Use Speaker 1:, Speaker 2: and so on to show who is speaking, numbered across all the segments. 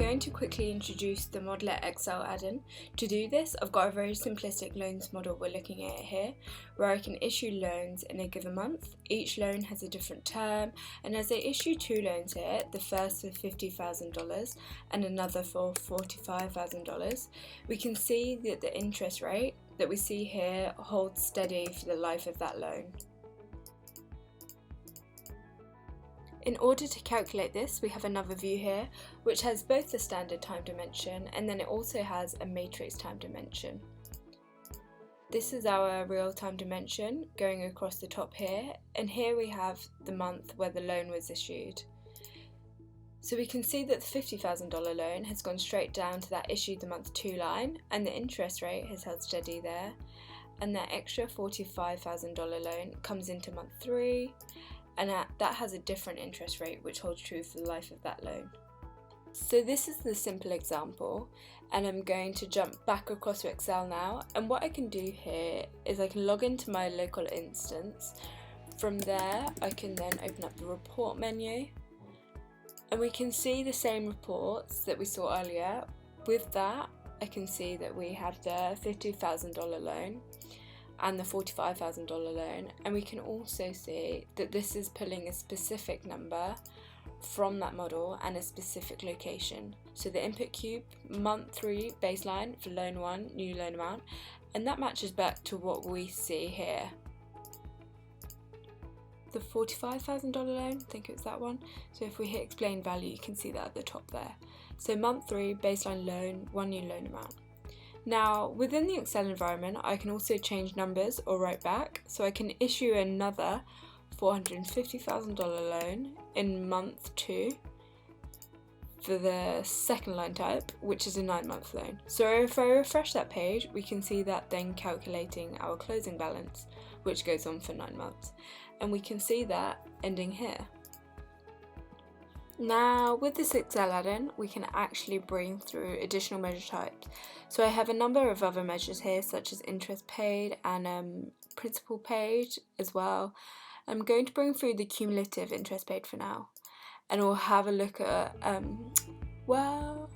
Speaker 1: going to quickly introduce the Modeler Excel add-in. To do this, I've got a very simplistic loans model we're looking at here, where I can issue loans in a given month. Each loan has a different term, and as I issue two loans here, the first for $50,000 and another for $45,000, we can see that the interest rate that we see here holds steady for the life of that loan. In order to calculate this, we have another view here, which has both the standard time dimension and then it also has a matrix time dimension. This is our real time dimension going across the top here, and here we have the month where the loan was issued. So we can see that the $50,000 loan has gone straight down to that issued the month 2 line, and the interest rate has held steady there, and that extra $45,000 loan comes into month 3, and that has a different interest rate which holds true for the life of that loan. So this is the simple example, and I'm going to jump back across to Excel now, and what I can do here is I can log into my local instance. From there I can then open up the report menu, and we can see the same reports that we saw earlier. With that, I can see that we have the $50,000 loan and the $45,000 loan, and we can also see that this is pulling a specific number from that model and a specific location. So the input cube, month 3 baseline for loan 1, new loan amount, and that matches back to what we see here. The $45,000 loan, I think it's that one. So if we hit explain value, you can see that at the top there. So month 3 baseline loan, 1 new loan amount. Now, within the Excel environment, I can also change numbers or write back, so I can issue another $450,000 loan in month 2 for the second line type, which is a 9-month loan. So if I refresh that page, we can see that then calculating our closing balance, which goes on for 9 months, and we can see that ending here. Now with this Excel add-in, we can actually bring through additional measure types. So I have a number of other measures here, such as interest paid and principal paid as well. I'm going to bring through the cumulative interest paid for now, and we'll have a look at, well,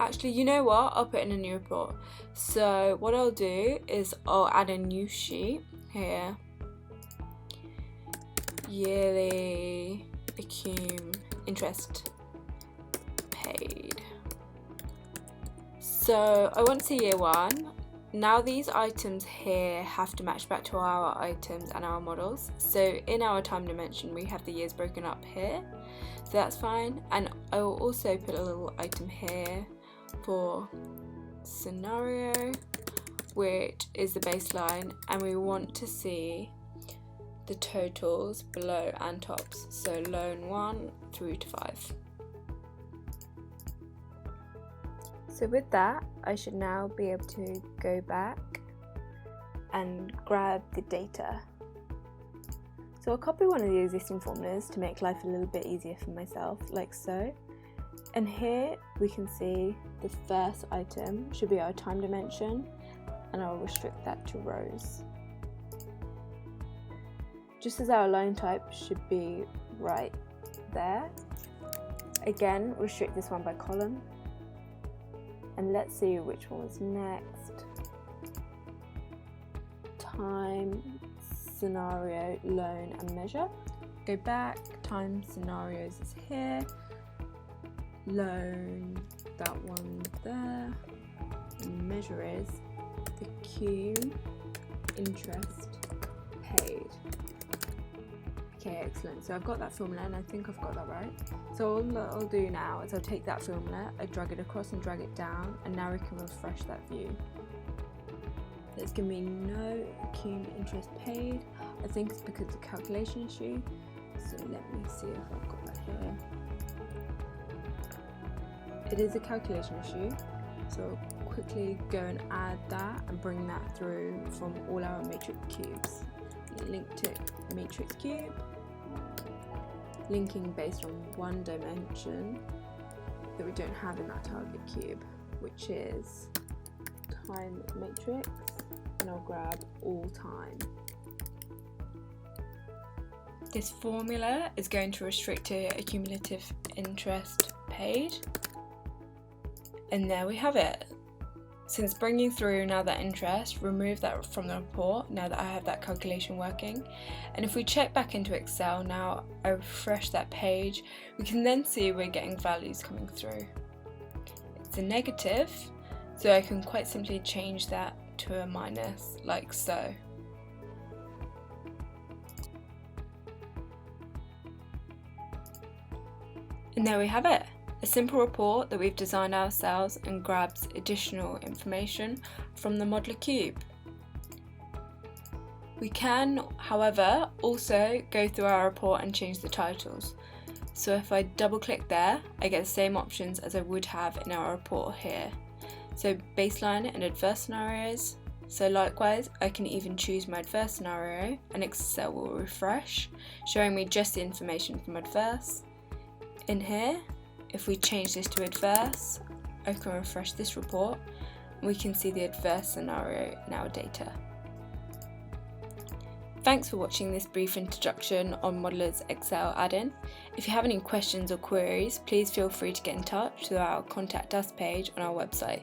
Speaker 1: actually, you know what, I'll put in a new report. So what I'll do is I'll add a new sheet here, yearly interest paid. So I want to see year 1. Now these items here have to match back to our items and our models. So in our time dimension we have the years broken up here, so that's fine. And I will also put a little item here for scenario, which is the baseline, and we want to see the totals below and tops, so loan 1 through to 5. So with that, I should now be able to go back and grab the data. So I'll copy one of the existing formulas to make life a little bit easier for myself, like so. And here we can see the first item should be our time dimension, and I'll restrict that to rows. Just as our loan type should be right there. Again, restrict this one by column. And let's see which one was next. Time, scenario, loan and measure. Go back, time, scenarios is here. Loan, that one there. And measure is the cum interest paid. Okay, excellent. So I've got that formula and I think I've got that right. So all I'll do now is I'll take that formula, I drag it across and drag it down, and now we can refresh that view. There's going to be no cum interest paid. I think it's because of the calculation issue. So let me see if I've got that here. It is a calculation issue. So I'll quickly go and add that and bring that through from all our matrix cubes. Link to matrix cube. Linking based on one dimension that we don't have in that target cube, which is time matrix, and I'll grab all time. This formula is going to restrict to a cumulative interest paid, And there we have it. Since bringing through now that interest, remove that from the report now that I have that calculation working. And if we check back into Excel now, I refresh that page, we can then see we're getting values coming through. It's a negative, so I can quite simply change that to a minus, like so. And there we have it. A simple report that we've designed ourselves and grabs additional information from the Modeler Cube. We can, however, also go through our report and change the titles. So if I double click there, I get the same options as I would have in our report here. So baseline and adverse scenarios. So likewise, I can even choose my adverse scenario and Excel will refresh, showing me just the information from adverse. In here, if we change this to adverse, I can refresh this report and we can see the adverse scenario in our data. Thanks for watching this brief introduction on Modeler's Excel add-in. If you have any questions or queries, please feel free to get in touch through our Contact Us page on our website.